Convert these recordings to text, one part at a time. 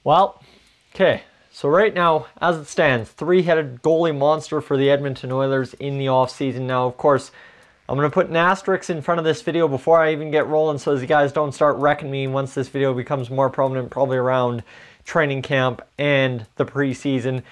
Well, okay, so right now, as it stands, three-headed goalie monster for the Edmonton Oilers in the offseason. Now, of course, I'm going to put an asterisk in front of this video before I even get rolling so you guys don't start wrecking me once this video becomes more prominent, probably around training camp and the preseason.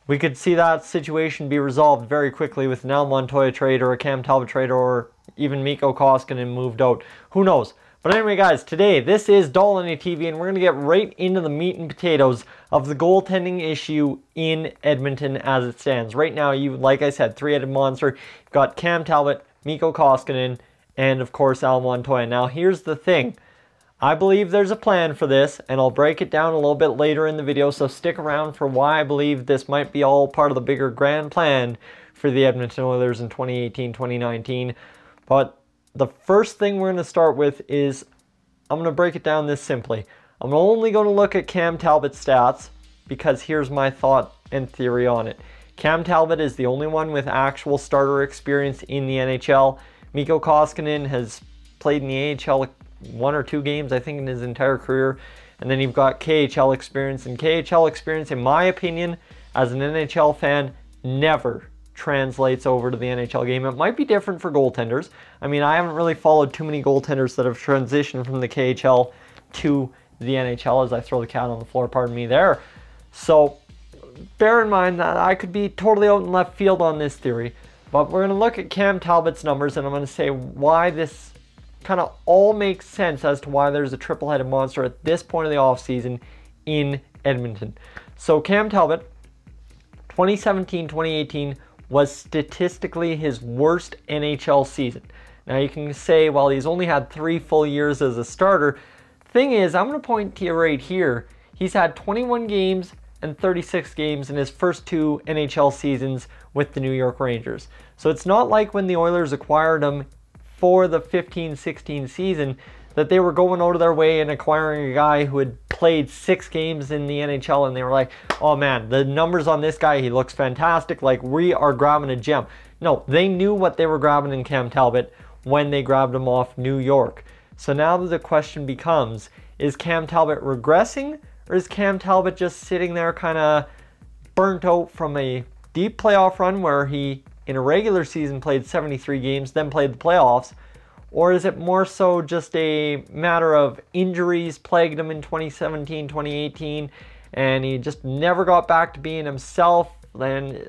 We could see that situation be resolved very quickly with an Al Montoya trade or a Cam Talbot trade or even Mikko Koskinen moved out. Who knows? But anyway, guys, today, this is Dolynny TV, and we're going to get right into the meat and potatoes of the goaltending issue in Edmonton as it stands. Right now, like I said, three-headed monster. You've got Cam Talbot, Mikko Koskinen, and, of course, Al Montoya. Now, here's the thing. I believe there's a plan for this, and I'll break it down a little bit later in the video, so stick around for why I believe this might be all part of the bigger grand plan for the Edmonton Oilers in 2018-2019. But the first thing we're going to start with is, I'm going to break it down this simply. I'm only going to look at Cam Talbot's stats because here's my thought and theory on it. Cam Talbot is the only one with actual starter experience in the NHL. Mikko Koskinen has played in the AHL one or two games, I think, in his entire career. And then you've got KHL experience. And KHL experience, in my opinion, as an NHL fan, never translates over to the NHL game. It might be different for goaltenders. I mean, I haven't really followed too many goaltenders that have transitioned from the KHL to the NHL, as I throw the cat on the floor, pardon me there. So bear in mind that I could be totally out in left field on this theory, but we're going to look at Cam Talbot's numbers and I'm going to say why this kind of all makes sense as to why there's a triple-headed monster at this point of the offseason in Edmonton. So Cam Talbot, 2017-2018, was statistically his worst NHL season. Now you can say, well, he's only had 3 full years as a starter. Thing is, I'm going to point to you right here. He's had 21 games and 36 games in his first 2 NHL seasons with the New York Rangers. So it's not like when the Oilers acquired him for the 15-16 season that they were going out of their way and acquiring a guy who had played 6 games in the NHL and they were like, oh man, the numbers on this guy, he looks fantastic, like we are grabbing a gem. No, they knew what they were grabbing in Cam Talbot when they grabbed him off New York. So now the question becomes, is Cam Talbot regressing or is Cam Talbot just sitting there kind of burnt out from a deep playoff run where he, in a regular season, played 73 games, then played the playoffs? Or is it more so just a matter of injuries plagued him in 2017, 2018, and he just never got back to being himself? Then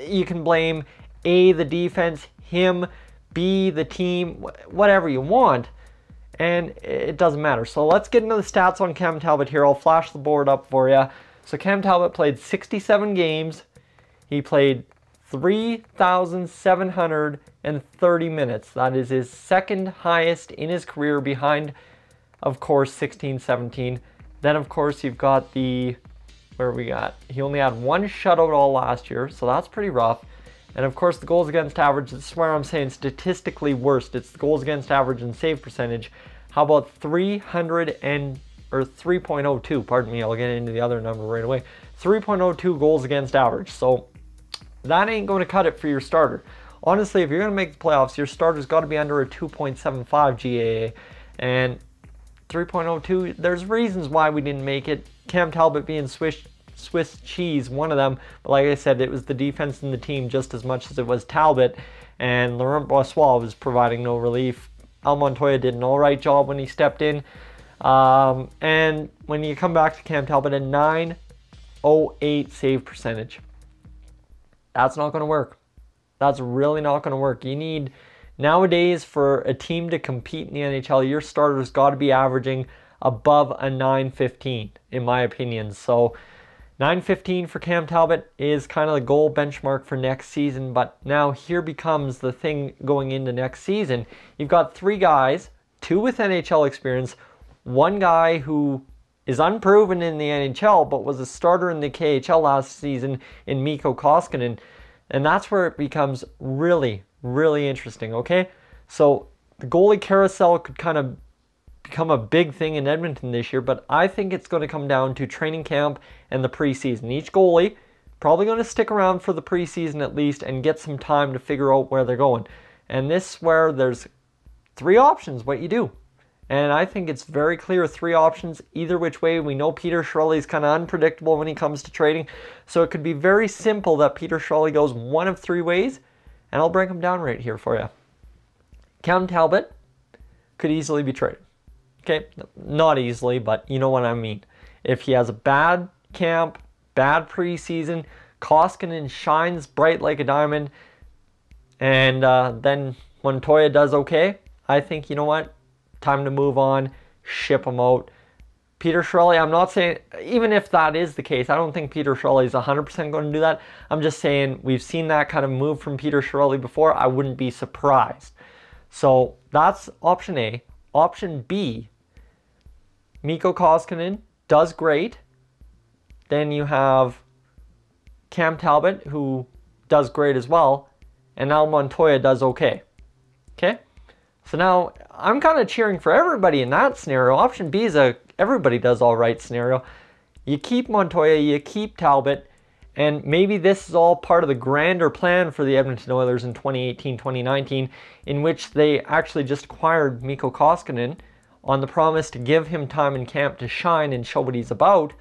you can blame A, the defense, him, B, the team, whatever you want, and it doesn't matter. So let's get into the stats on Cam Talbot here. I'll flash the board up for you. So Cam Talbot played 67 games. He played 3,730 minutes. That is his second highest in his career behind, of course, 16-17. Then, of course, you've got the, he only had 1 shutout all last year, so that's pretty rough. And, of course, the goals against average, this is where I'm saying statistically worst. It's the goals against average and save percentage. How about 3.02, pardon me, I'll get into the other number right away. 3.02 goals against average. So that ain't going to cut it for your starter. Honestly, if you're going to make the playoffs, your starter's got to be under a 2.75 GAA. And 3.02, there's reasons why we didn't make it. Cam Talbot being Swiss cheese, one of them. But like I said, it was the defense and the team just as much as it was Talbot. And Laurent Brossoit was providing no relief. Al Montoya did an alright job when he stepped in. And when you come back to Cam Talbot, a 9.08 save percentage. That's not going to work. That's really not going to work. You need, nowadays, for a team to compete in the NHL, your starter's got to be averaging above a 9.15, in my opinion. So 9.15 for Cam Talbot is kind of the goal benchmark for next season. But now here becomes the thing going into next season. You've got 3 guys, 2 with NHL experience, 1 guy who is unproven in the NHL, but was a starter in the KHL last season in Mikko Koskinen. And that's where it becomes really, really interesting, okay? So the goalie carousel could kind of become a big thing in Edmonton this year, but I think it's going to come down to training camp and the preseason. Each goalie probably going to stick around for the preseason at least and get some time to figure out where they're going. And this is where there's 3 options what you do. And I think it's very clear 3 options either which way. We know Peter Chiarelli's kind of unpredictable when he comes to trading. So it could be very simple that Peter Chiarelli goes one of 3 ways. And I'll break them down right here for you. Cam Talbot could easily be traded. Okay, not easily, but you know what I mean. If he has a bad camp, bad preseason, Koskinen shines bright like a diamond, and then Montoya does okay, I think, you know what, time to move on, ship him out. Peter Chiarelli, I'm not saying, even if that is the case, I don't think Peter Chiarelli is 100% going to do that. I'm just saying we've seen that kind of move from Peter Chiarelli before. I wouldn't be surprised. So that's option A. Option B, Mikko Koskinen does great. Then you have Cam Talbot, who does great as well. And now Montoya does okay. Okay? So now I'm kind of cheering for everybody in that scenario. Option B is a everybody does all right scenario. You keep Montoya, you keep Talbot, and maybe this is all part of the grander plan for the Edmonton Oilers in 2018-2019, in which they actually just acquired Mikko Koskinen on the promise to give him time in camp to shine and show what he's about,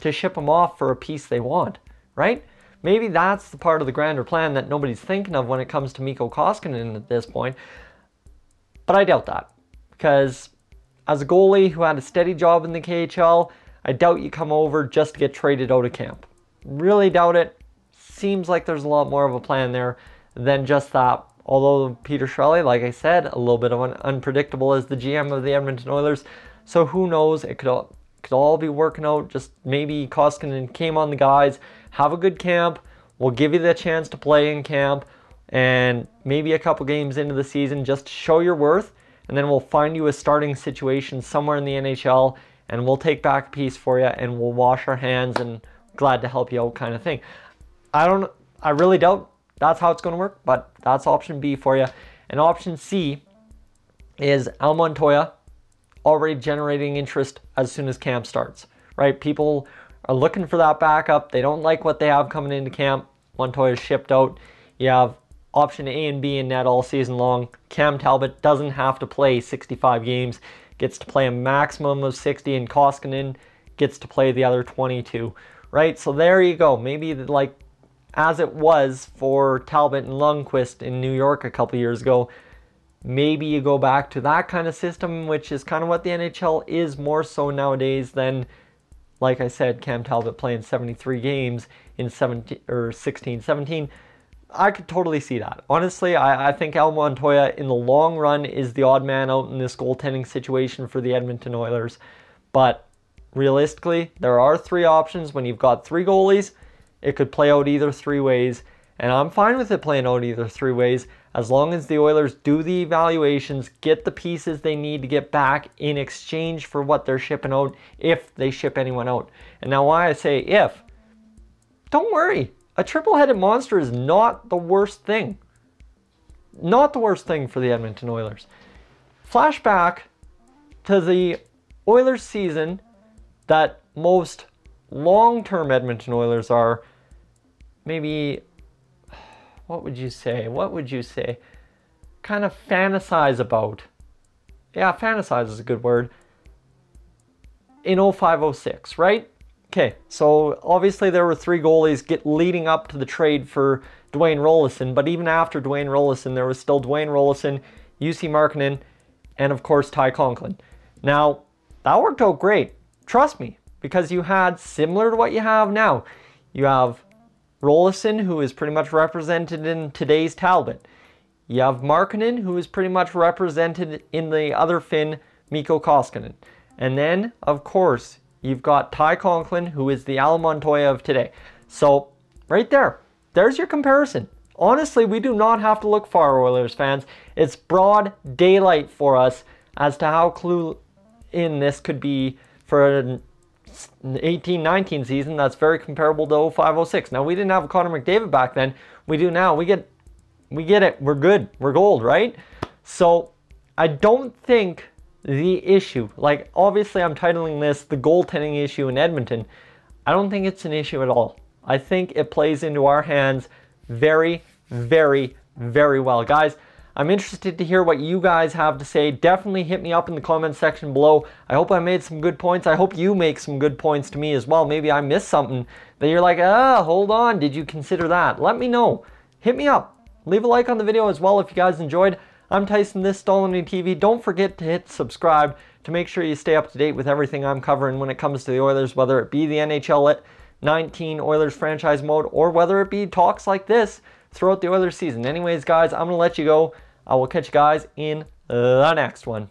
to ship him off for a piece they want, right? Maybe that's the part of the grander plan that nobody's thinking of when it comes to Mikko Koskinen at this point. But I doubt that, because as a goalie who had a steady job in the KHL, I doubt you come over just to get traded out of camp. Really doubt it. Seems like there's a lot more of a plan there than just that. Although Peter Chiarelli, like I said, a little bit of an unpredictable as the GM of the Edmonton Oilers. So who knows? It could all be working out. Just maybe Koskinen came on the guys. Have a good camp. We'll give you the chance to play in camp. And maybe a couple games into the season just to show your worth. And then we'll find you a starting situation somewhere in the NHL. And we'll take back a piece for you. And we'll wash our hands and glad to help you out kind of thing. I really doubt that's how it's going to work, but that's option B for you. And option C is Al Montoya already generating interest as soon as camp starts, right? People are looking for that backup. They don't like what they have coming into camp. Montoya's shipped out. You have option A and B in net all season long. Cam Talbot doesn't have to play 65 games, gets to play a maximum of 60, and Koskinen gets to play the other 22. Right, so there you go. Maybe like as it was for Talbot and Lundqvist in New York a couple years ago, maybe you go back to that kind of system, which is kind of what the NHL is more so nowadays than, like I said, Cam Talbot playing 73 games in 16-17. I could totally see that. Honestly, I think Al Montoya in the long run is the odd man out in this goaltending situation for the Edmonton Oilers, but realistically, there are 3 options. When you've got 3 goalies, it could play out either 3 ways. And I'm fine with it playing out either 3 ways, as long as the Oilers do the evaluations, get the pieces they need to get back in exchange for what they're shipping out, if they ship anyone out. And now why I say if, don't worry. A triple-headed monster is not the worst thing. Not the worst thing for the Edmonton Oilers. Flashback to the Oilers season that most long-term Edmonton Oilers are, maybe, what would you say? Kind of fantasize about. Yeah, fantasize is a good word. In 05-06, right? Okay, so obviously there were 3 goalies leading up to the trade for Dwayne Roloson, but even after Dwayne Roloson, there was still Dwayne Roloson, UC Markkanen, and of course Ty Conklin. Now, that worked out great. Trust me, because you had, similar to what you have now, you have Roloson, who is pretty much represented in today's Talbot. You have Markkanen, who is pretty much represented in the other Finn, Mikko Koskinen. And then, of course, you've got Ty Conklin, who is the Al Montoya of today. So, right there, there's your comparison. Honestly, we do not have to look far, Oilers fans. It's broad daylight for us as to how clue in this could be for an 18-19 season that's very comparable to 05-06. Now, we didn't have Connor McDavid back then. We do now. We get it. We're good. We're gold, right? So, I don't think the issue, like obviously I'm titling this the goaltending issue in Edmonton. I don't think it's an issue at all. I think it plays into our hands very, very, very well. Guys, I'm interested to hear what you guys have to say. Definitely hit me up in the comments section below. I hope I made some good points. I hope you make some good points to me as well. Maybe I missed something that you're like, hold on, did you consider that? Let me know. Hit me up. Leave a like on the video as well if you guys enjoyed. I'm Tyson, this is Dolynny TV. Don't forget to hit subscribe to make sure you stay up to date with everything I'm covering when it comes to the Oilers, whether it be the NHL 19 Oilers franchise mode or whether it be talks like this throughout the Oilers season. Anyways, guys, I'm going to let you go. I will catch you guys in the next one.